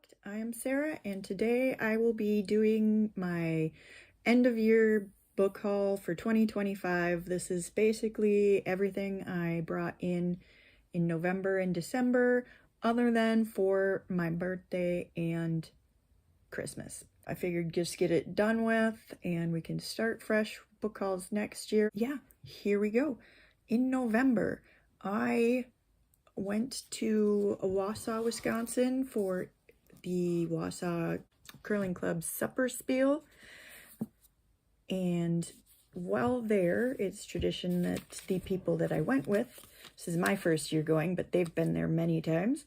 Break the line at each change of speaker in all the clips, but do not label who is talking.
Unlocked. I am Sarah, and today I will be doing my end of year book haul for 2025. This is basically everything I brought in November and December, other than for my birthday and Christmas. I figured just get it done with and we can start fresh book hauls next year. Yeah, here we go. In November, I went to Wausau, Wisconsin for the Wausau Curling Club's supper spiel. And while there, it's tradition that the people that I went with, this is my first year going, but they've been there many times,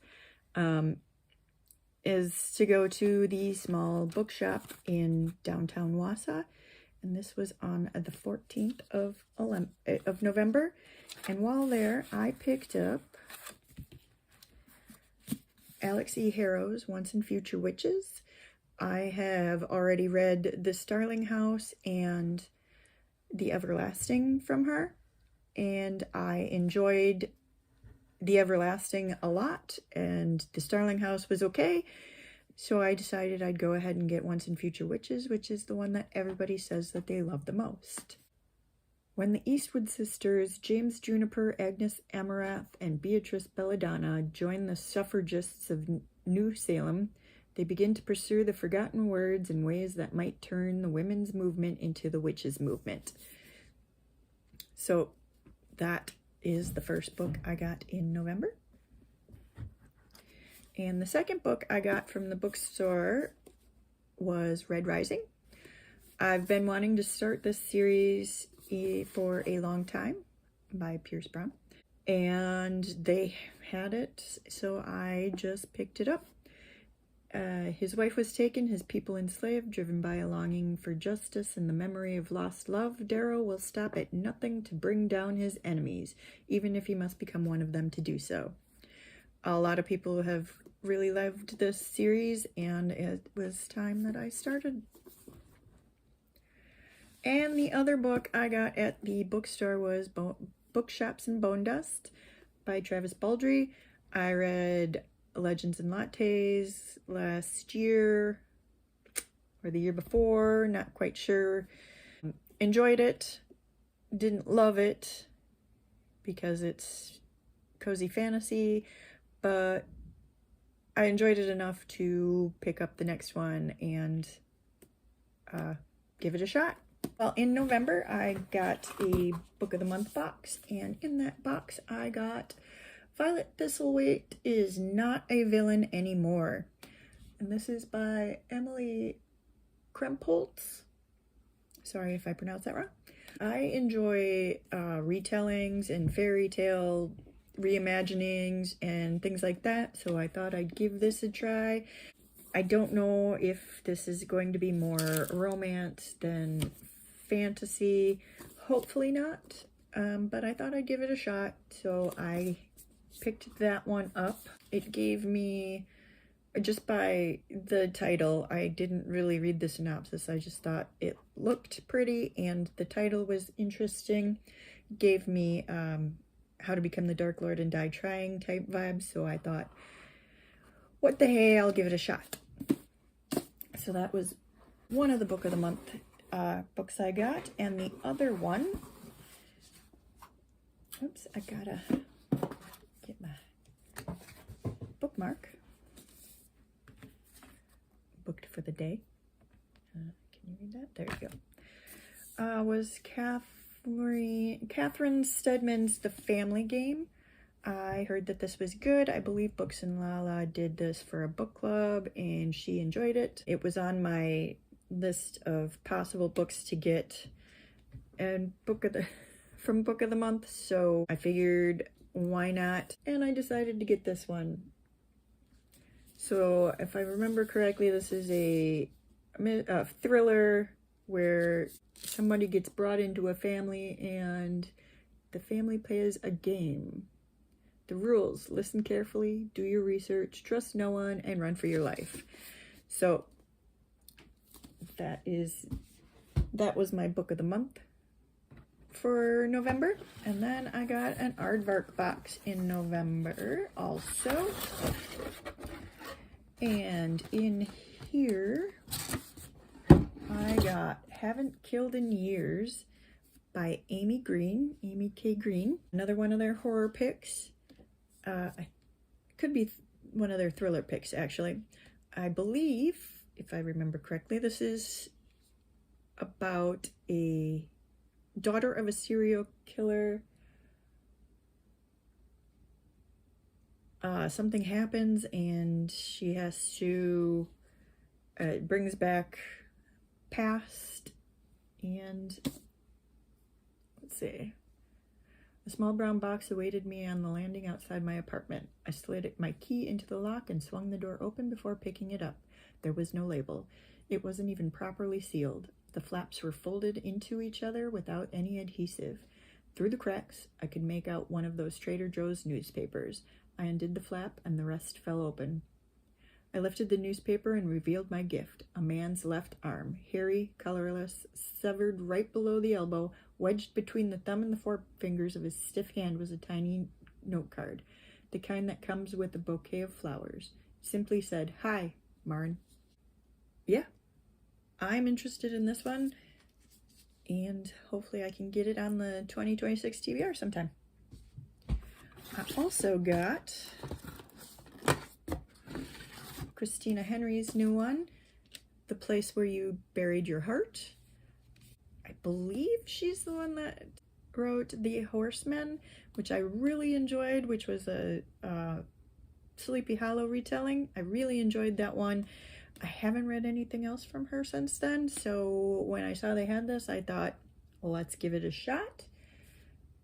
is to go to the small bookshop in downtown Wausau. And this was on the 14th of November. And while there, I picked up Alix E. Harrow's Once and Future Witches. I have already read The Starling House and The Everlasting from her, and I enjoyed The Everlasting a lot, and The Starling House was okay, so I decided I'd go ahead and get Once and Future Witches, which is the one that everybody says that they love the most. When the Eastwood sisters, James Juniper, Agnes Amarath, and Beatrice Belladonna, join the suffragists of New Salem, they begin to pursue the forgotten words in ways that might turn the women's movement into the witches' movement. So that is the first book I got in November. And the second book I got from the bookstore was Red Rising. I've been wanting to start this series for a long time by Pierce Brown, and they had it, so I just picked it up. His wife was taken, his people enslaved, driven by a longing for justice and the memory of lost love. Darrow will stop at nothing to bring down his enemies, even if he must become one of them to do so. A lot of people have really loved this series, and it was time that I started. And the other book I got at the bookstore was Bookshops and Bone Dust by Travis Baldree. I read Legends and Lattes last year or the year before, not quite sure. Enjoyed it, didn't love it because it's cozy fantasy, but I enjoyed it enough to pick up the next one and give it a shot. Well, in November, I got a Book of the Month box, and in that box, I got Violet Thistlethwaite Is Not a Villain Anymore. And this is by Emily Krempholtz. Sorry if I pronounced that wrong. I enjoy retellings and fairy tale reimaginings and things like that, so I thought I'd give this a try. I don't know if this is going to be more romance than fantasy. Hopefully not, but I thought I'd give it a shot, so I picked that one up. It gave me, just by the title, I didn't really read the synopsis, I just thought it looked pretty and the title was interesting. It gave me How to Become the Dark Lord and Die Trying type vibes, so I thought, what the hey, I'll give it a shot. So that was one of the Book of the Month books I got, and the other one, oops, I gotta get my bookmark, booked for the day. Can you read that? There you go. Was Catherine Stedman's The Family Game. I heard that this was good. I believe Books and Lala did this for a book club and she enjoyed it. It was on my list of possible books to get and from Book of the Month, so I figured why not, and I decided to get this one. So if I remember correctly, this is a thriller where somebody gets brought into a family and the family plays a game. The rules: listen carefully, do your research, trust no one, and run for your life. So that was my Book of the Month for November. And then I got an Aardvark box in November also. And in here, I got Haven't Killed in Years by Amy K. Green. Another one of their horror picks. Could be one of their thriller picks, actually. I believe, if I remember correctly, this is about a daughter of a serial killer. Something happens and she has to, it brings back past, and let's see. A small brown box awaited me on the landing outside my apartment. I slid my key into the lock and swung the door open before picking it up. There was no label. It wasn't even properly sealed. The flaps were folded into each other without any adhesive. Through the cracks, I could make out one of those Trader Joe's newspapers. I undid the flap and the rest fell open. I lifted the newspaper and revealed my gift, a man's left arm, hairy, colorless, severed right below the elbow. Wedged between the thumb and the forefingers of his stiff hand was a tiny note card, the kind that comes with a bouquet of flowers. It simply said, "Hi, Marn." Yeah, I'm interested in this one, and hopefully I can get it on the 2026 TBR sometime. I also got Christina Henry's new one, The Place Where You Buried Your Heart. I believe she's the one that wrote The Horsemen, which I really enjoyed, which was a Sleepy Hollow retelling. I really enjoyed that one. I haven't read anything else from her since then, so when I saw they had this, I thought, well, let's give it a shot.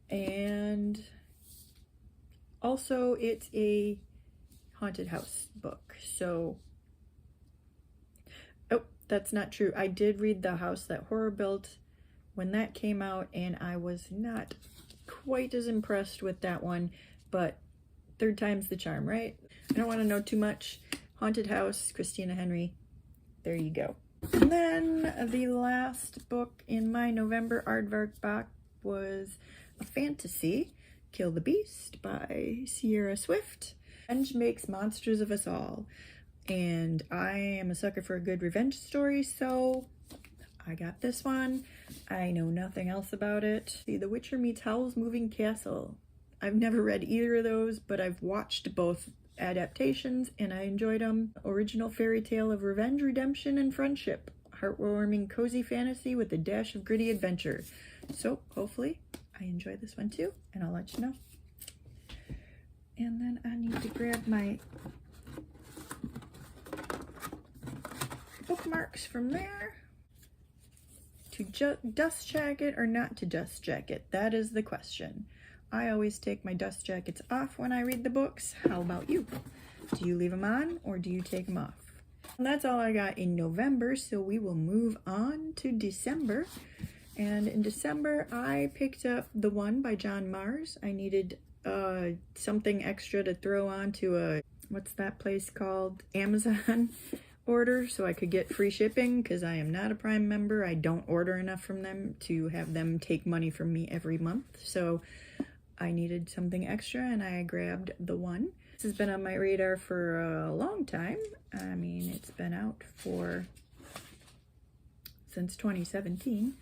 And also, it's a haunted house book, so... Oh, that's not true. I did read The House That Horror Built when that came out, and I was not quite as impressed with that one, but third time's the charm, right? I don't want to know too much. Haunted House, Christina Henry. There you go. And then the last book in my November aardvark box was a fantasy, Kill the Beast by Sierra Swift. Revenge makes monsters of us all. And I am a sucker for a good revenge story, so I got this one. I know nothing else about it. See, The Witcher meets Howl's Moving Castle. I've never read either of those, but I've watched both adaptations and I enjoyed them. Original fairy tale of revenge, redemption, and friendship. Heartwarming, cozy fantasy with a dash of gritty adventure. So hopefully I enjoy this one too, and I'll let you know. And then I need to grab my bookmarks from there. To dust jacket or not to dust jacket? That is the question. I always take my dust jackets off when I read the books. How about you? Do you leave them on or do you take them off? And that's all I got in November, so we will move on to December. And in December, I picked up The One by John Mars. I needed something extra to throw onto a, what's that place called? Amazon order, so I could get free shipping because I am not a Prime member. I don't order enough from them to have them take money from me every month. So I needed something extra and I grabbed The One. This has been on my radar for a long time. I mean, it's been out since 2017.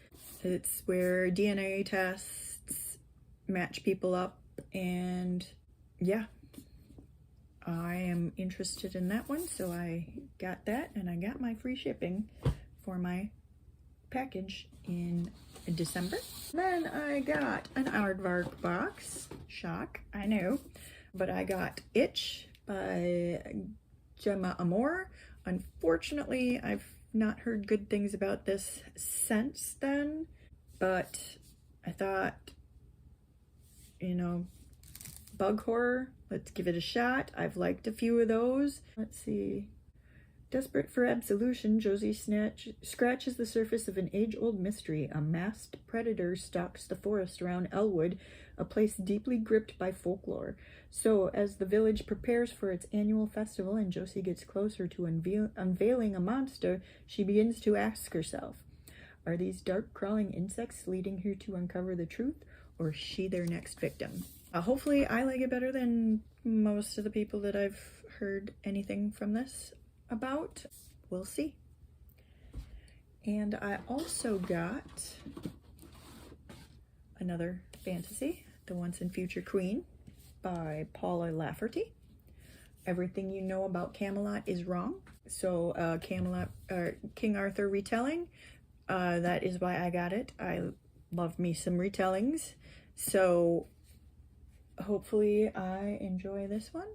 It's where DNA tests match people up, and yeah, I am interested in that one, so I got that, and I got my free shipping for my package in December. Then I got an aardvark box. Shock, I know. But I got Itch by Gemma Amor. Unfortunately, I've not heard good things about this since then, but I thought, you know, bug horror, let's give it a shot. I've liked a few of those. Let's see. Desperate for absolution, Josie scratches the surface of an age-old mystery. A masked predator stalks the forest around Elwood, a place deeply gripped by folklore. So, as the village prepares for its annual festival and Josie gets closer to unveiling a monster, she begins to ask herself, are these dark crawling insects leading her to uncover the truth, or is she their next victim? Hopefully I like it better than most of the people that I've heard anything from this. about. We'll see. And I also got another fantasy, The Once and Future Queen by Paula Lafferty. Everything you know about Camelot is wrong. So Camelot, King Arthur retelling, that is why I got it. I love me some retellings. So hopefully I enjoy this one,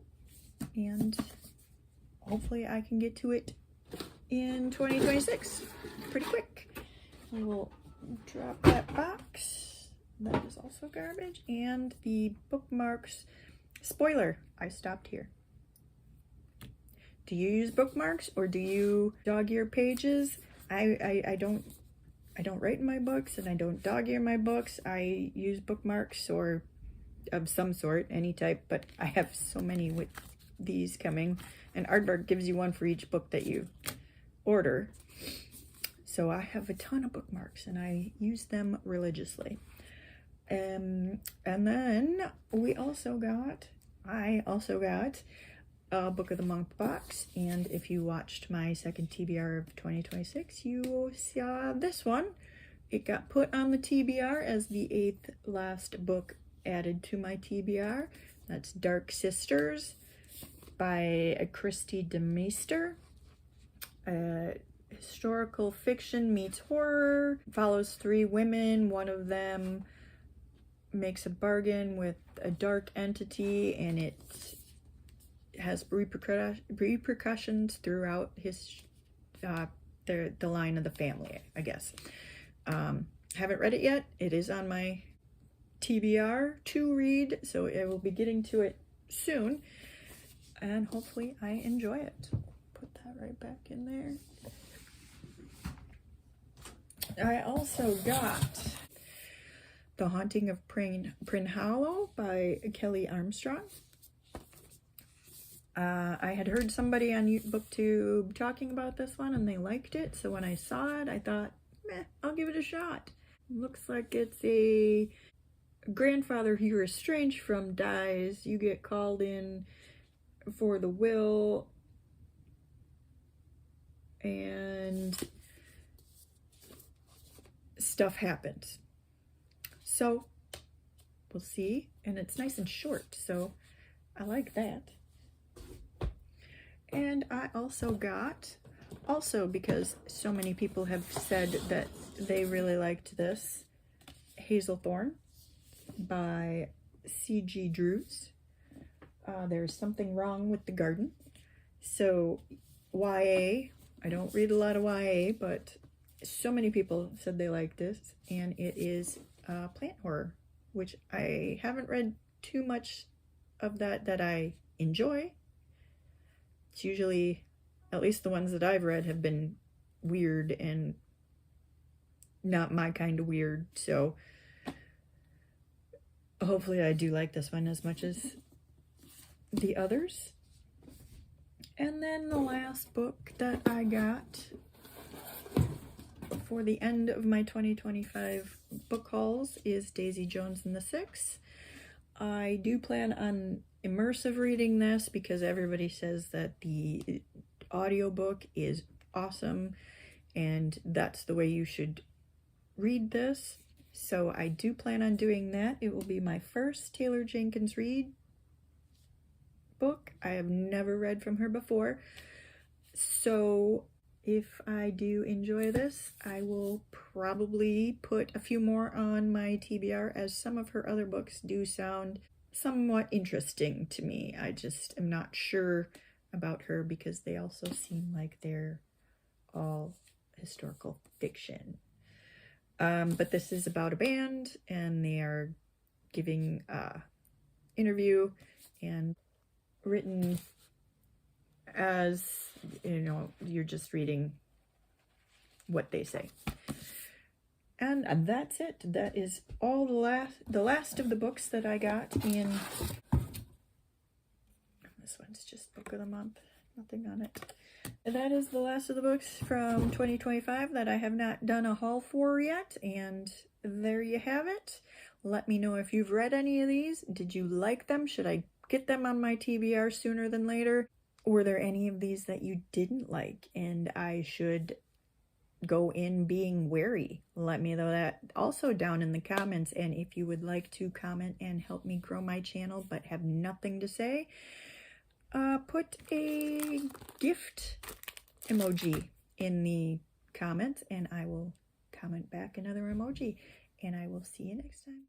and hopefully I can get to it in 2026 pretty quick. I will drop that box. That is also garbage. And the bookmarks. Spoiler, I stopped here. Do you use bookmarks, or do you dog ear pages? I don't write in my books, and I don't dog ear my books. I use bookmarks or of some sort, any type, but I have so many with these coming, and Aardvark gives you one for each book that you order. So I have a ton of bookmarks, and I use them religiously. And then I also got a Book of the Month box, and if you watched my second TBR of 2026, you saw this one. It got put on the TBR as the 8th last book added to my TBR. That's Dark Sisters by Christy DeMeester. Historical fiction meets horror, follows 3 women. One of them makes a bargain with a dark entity, and it has repercussions throughout the line of the family, I guess. Haven't read it yet. It is on my TBR to read, so I will be getting to it soon, and hopefully I enjoy it. Put that right back in there. I also got The Haunting of Prin Hollow by Kelly Armstrong. I had heard somebody on BookTube talking about this one, and they liked it, so when I saw it, I thought, I'll give it a shot. Looks like it's a grandfather who you're estranged from dies. You get called in for the will, and stuff happens. So we'll see, and it's nice and short, so I like that. And I also got, because so many people have said that they really liked this, Hazelthorn by C.G. Drews. There's Something Wrong with the Garden. So YA, I don't read a lot of YA, but so many people said they liked this, and it is plant horror, which I haven't read too much of that I enjoy. It's usually, at least the ones that I've read, have been weird and not my kind of weird, so hopefully I do like this one as much as the others. And then the last book that I got for the end of my 2025 book hauls is Daisy Jones and the Six. I do plan on immersive reading this because everybody says that the audiobook is awesome, and that's the way you should read this. So I do plan on doing that. It will be my first Taylor Jenkins Reid book. I have never read from her before. So if I do enjoy this, I will probably put a few more on my TBR, as some of her other books do sound somewhat interesting to me. I just am not sure about her because they also seem like they're all historical fiction. But this is about a band, and they are giving an interview, and written as, you know, you're just reading what they say. And that's it. That is all the last of the books that I got in. This one's just Book of the Month. Nothing on it. That is the last of the books from 2025 that I have not done a haul for yet. And there you have it. Let me know if you've read any of these. Did you like them? Should I get them on my TBR sooner than later? were there any of these that you didn't like and I should go in being wary? Let me know that also down in the comments. And if you would like to comment and help me grow my channel but have nothing to say, put a gift emoji in the comments and I will comment back another emoji, and I will see you next time.